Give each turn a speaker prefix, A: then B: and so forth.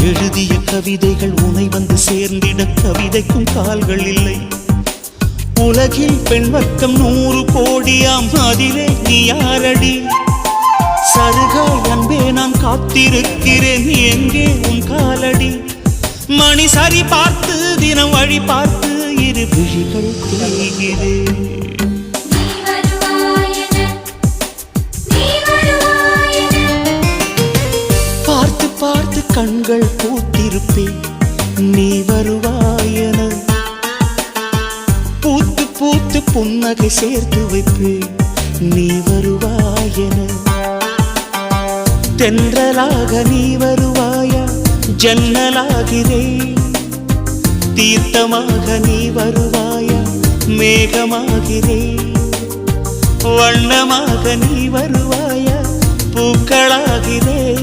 A: எழுதிய கவிதைகள் உனை வந்து சேர்ந்திட கவிதைக்கும் கால்கள் இல்லை. உலகில் பெண் வர்க்கம் 100 கோடியாம், அதிலே நீ யாரடி? சருகாய் அன்பே நான் காத்திருக்கிறேன், எங்கே உன் காலடி? மணி சரி பார்த்து தினம் வழி பார்த்து இரு விழிகள் தேய்கிறேன். பார்த்து பார்த்து கண்கள் பூத்திருப்பேன், நீ வருவாயென. பூத்து பூத்து புன்னகை சேர்த்து வைப்பேன், நீ வருவாயென. தென்றலாக நீ வருவாயா? ஜன்னலாகிறேன். தீர்த்தமாக நீ வருவாயா? மேகமாகிறேன். வண்ணமாக நீ வருவாயா? பூக்களாகிறேன்.